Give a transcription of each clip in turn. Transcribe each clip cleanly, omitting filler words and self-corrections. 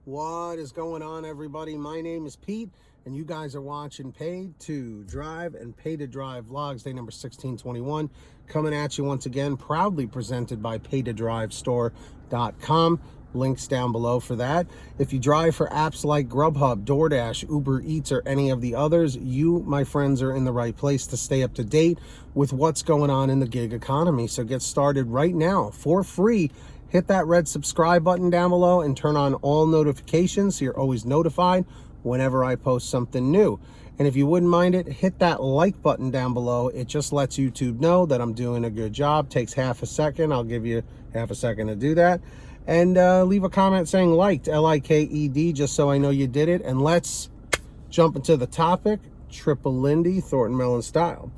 What is going on, everybody? My name is Pete, and you guys are watching Paid to Drive and Pay to Drive Vlogs, day number 1621, coming at you once again, proudly presented by paytodrivestore.com. Links down below for that. If you drive for apps like GrubHub, DoorDash, UberEATS, or any of the others, you, my friends, are in the right place to stay up to date with what's going on in the gig economy. So get started right now for free. Hit that red subscribe button down below and turn on all notifications so you're always notified whenever I post something new. And if you wouldn't mind it, hit that like button down below. It just lets YouTube know that I'm doing a good job. Takes half a second. I'll give you half a second to do that. And leave a comment saying liked, L-I-K-E-D, just so I know you did it. And let's jump into the topic, Triple Lindy, Thornton Mellon style.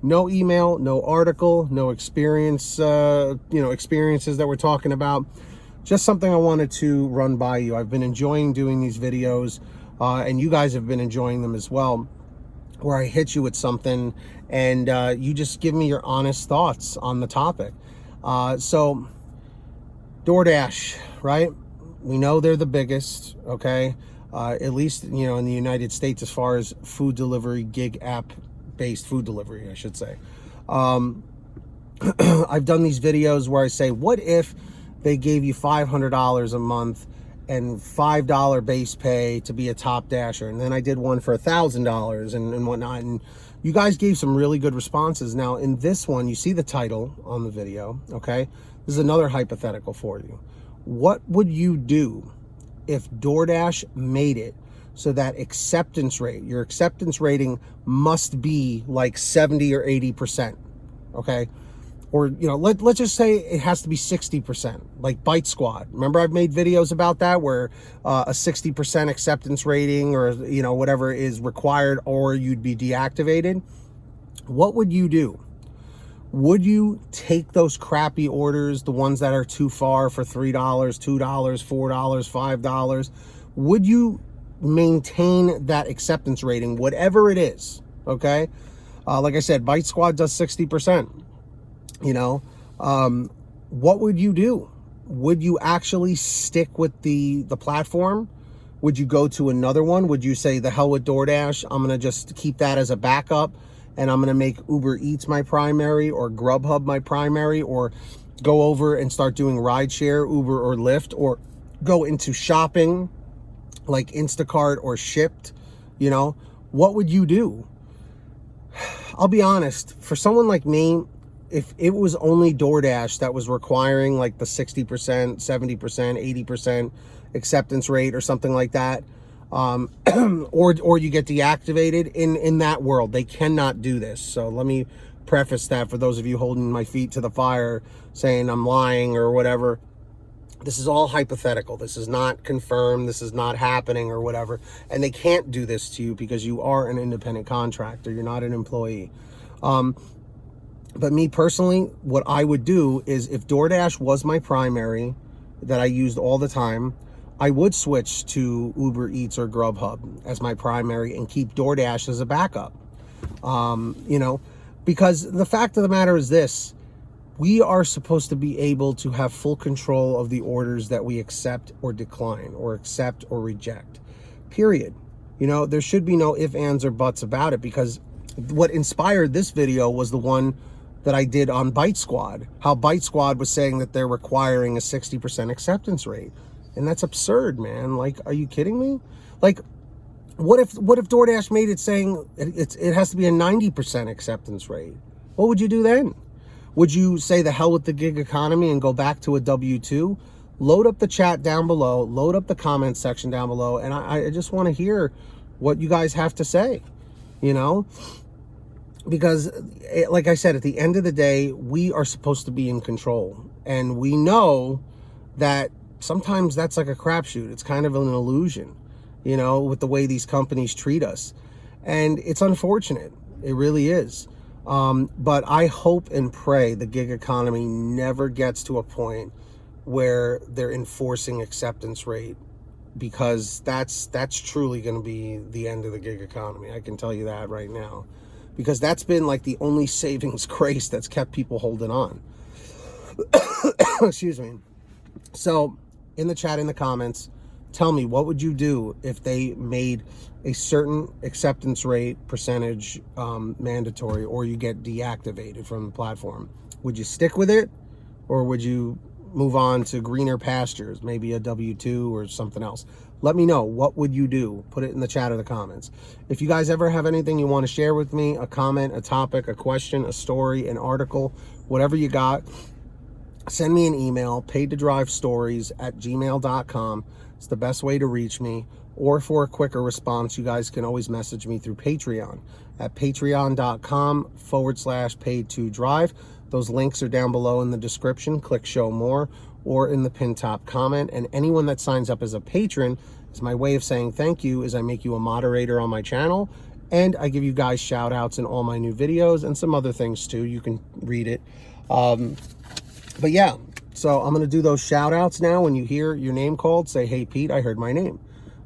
No email, no article, no experience, experiences that we're talking about. Just something I wanted to run by you. I've been enjoying doing these videos, and you guys have been enjoying them as well, where I hit you with something and you just give me your honest thoughts on the topic. So DoorDash, right? We know they're the biggest, okay? At least, in the United States, as far as food delivery, gig app based food delivery, I should say. I've done these videos where I say, what if they gave you $500 a month and $5 base pay to be a top dasher? And then I did one for $1,000 and whatnot. And you guys gave some really good responses. Now in this one, you see the title on the video, okay? This is another hypothetical for you. What would you do if DoorDash made it so that acceptance rate, your acceptance rating must be like 70 or 80%, okay? Or, let's just say it has to be 60%, like Bite Squad. Remember I've made videos about that where a 60% acceptance rating or, whatever is required or you'd be deactivated. What would you do? Would you take those crappy orders, the ones that are too far for $3, $2, $4, $5? Would you maintain that acceptance rating, whatever it is, okay? Like I said, Bite Squad does 60%. What would you do? Would you actually stick with the platform? Would you go to another one? Would you say, the hell with DoorDash, I'm gonna just keep that as a backup and I'm gonna make UberEATS my primary or GrubHub my primary, or go over and start doing rideshare, Uber or Lyft, or go into shopping like Instacart or Shipped? What would you do? I'll be honest, for someone like me, if it was only DoorDash that was requiring like the 60%, 70%, 80% acceptance rate or something like that, or you get deactivated in that world, they cannot do this. So let me preface that for those of you holding my feet to the fire saying I'm lying or whatever. This is all hypothetical. This is not confirmed. This is not happening or whatever. And they can't do this to you because you are an independent contractor. You're not an employee. But me personally, what I would do is, if DoorDash was my primary that I used all the time, I would switch to UberEATS or GrubHub as my primary and keep DoorDash as a backup. Because the fact of the matter is this: we are supposed to be able to have full control of the orders that we accept or decline, or accept or reject, period. There should be no ifs, ands, or buts about it, because what inspired this video was the one that I did on Bite Squad, how Bite Squad was saying that they're requiring a 60% acceptance rate. And that's absurd, man. Like, are you kidding me? Like, what if DoorDash made it saying it has to be a 90% acceptance rate? What would you do then? Would you say the hell with the gig economy and go back to a W-2? Load up the chat down below, load up the comment section down below, and I just want to hear what you guys have to say, Because, like I said, at the end of the day, we are supposed to be in control. And we know that sometimes that's like a crapshoot. It's kind of an illusion, with the way these companies treat us. And it's unfortunate. It really is. But I hope and pray the gig economy never gets to a point where they're enforcing acceptance rate, because that's truly going to be the end of the gig economy. I can tell you that right now, because that's been like the only savings grace that's kept people holding on. Excuse me. So in the chat, in the comments, Tell me, what would you do if they made a certain acceptance rate percentage mandatory, or you get deactivated from the platform? Would you stick with it, or would you move on to greener pastures, maybe a W-2 or something else? Let me know. What would you do? Put it in the chat or the comments. If you guys ever have anything you want to share with me, a comment, a topic, a question, a story, an article, whatever you got, send me an email, paidtodrivestories@gmail.com. It's the best way to reach me. Or for a quicker response, you guys can always message me through Patreon at patreon.com/paid2drive. Those links are down below in the description. Click show more or in the pinned top comment. And anyone that signs up as a patron, is my way of saying thank you, is I make you a moderator on my channel, and I give you guys shout outs in all my new videos and some other things too. You can read it. But yeah, so I'm going to do those shout outs now. When you hear your name called, say, hey, Pete, I heard my name.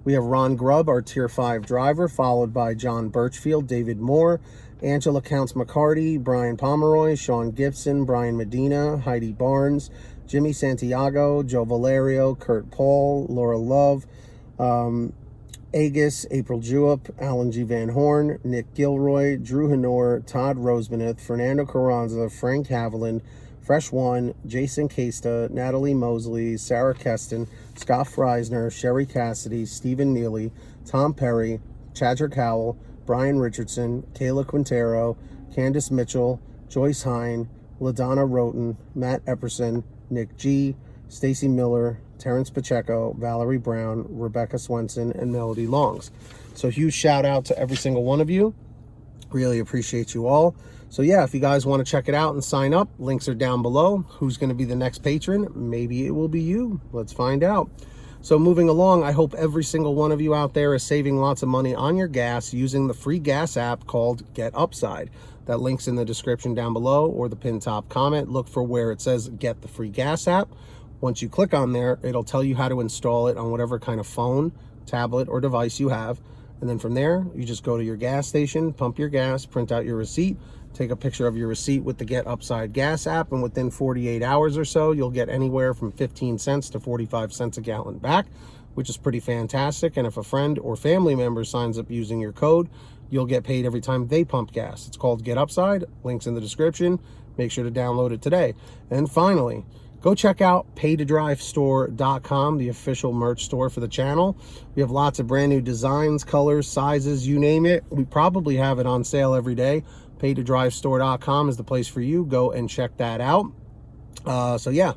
We have Ronn Grubb, our Tier 5 driver, followed by John Birchfield, David Moore, Angela Counts McCarty, Brian Pomeroy, Sean Gibson, Brian Medina, Heidi Barnes, Jimmy Santiago, Joe Valerio, Kurt Paul, Laura Love, Agus, April Jewett, Alan G. Van Horn, Nick Gilroy, Drew Hanor, Todd Rosemanith, Fernando Carranza, Frank Haviland, Fresh One, Jason Casta, Natalie Mosley, Sarah Keston, Scott Freisner, Sherry Cassidy, Stephen Neely, Tom Perry, Chadrick Howell, Brian Richardson, Kayla Quintero, Candace Mitchell, Joyce Hine, LaDonna Roten, Matt Epperson, Nick G, Stacy Miller, Terrence Pacheco, Valerie Brown, Rebecca Swenson, and Melody Longs. So huge shout out to every single one of you. Really appreciate you all. So yeah, if you guys want to check it out and sign up, links are down below. Who's going to be the next patron? Maybe it will be you. Let's find out. So moving along, I hope every single one of you out there is saving lots of money on your gas using the free gas app called Get Upside. That link's in the description down below or the pinned top comment. Look for where it says Get the Free Gas App. Once you click on there, it'll tell you how to install it on whatever kind of phone, tablet, or device you have. And then from there, you just go to your gas station, pump your gas, print out your receipt, take a picture of your receipt with the Get Upside gas app, and within 48 hours or so, you'll get anywhere from 15 cents to 45 cents a gallon back, which is pretty fantastic. And if a friend or family member signs up using your code, you'll get paid every time they pump gas. It's called Get Upside. Links in the description. Make sure to download it today. And finally, go check out paidtodrivestore.com, the official merch store for the channel. We have lots of brand new designs, colors, sizes, you name it. We probably have it on sale every day. Paidtodrivestore.com is the place for you. Go and check that out. So yeah,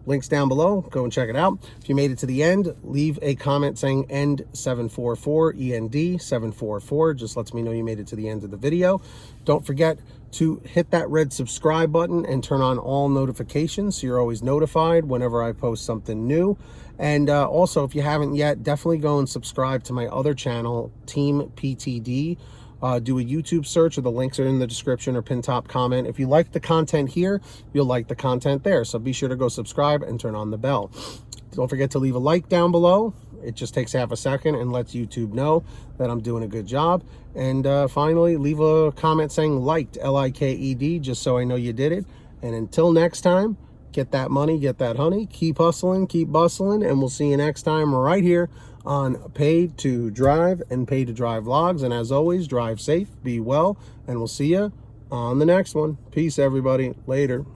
links down below. Go and check it out. If you made it to the end, leave a comment saying END744, END744. Just lets me know you made it to the end of the video. Don't forget to hit that red subscribe button and turn on all notifications so you're always notified whenever I post something new. And also, if you haven't yet, definitely go and subscribe to my other channel, Team PTD. Do a YouTube search, or the links are in the description or pinned top comment. If you like the content here, you'll like the content there. So be sure to go subscribe and turn on the bell. Don't forget to leave a like down below. It just takes half a second and lets YouTube know that I'm doing a good job. And finally, leave a comment saying liked, L-I-K-E-D, just so I know you did it. And until next time, get that money, get that honey, keep hustling, keep bustling, and we'll see you next time right here on Paid to Drive and Paid to Drive Vlogs. And as always, drive safe, be well, and we'll see you on the next one. Peace, everybody. Later.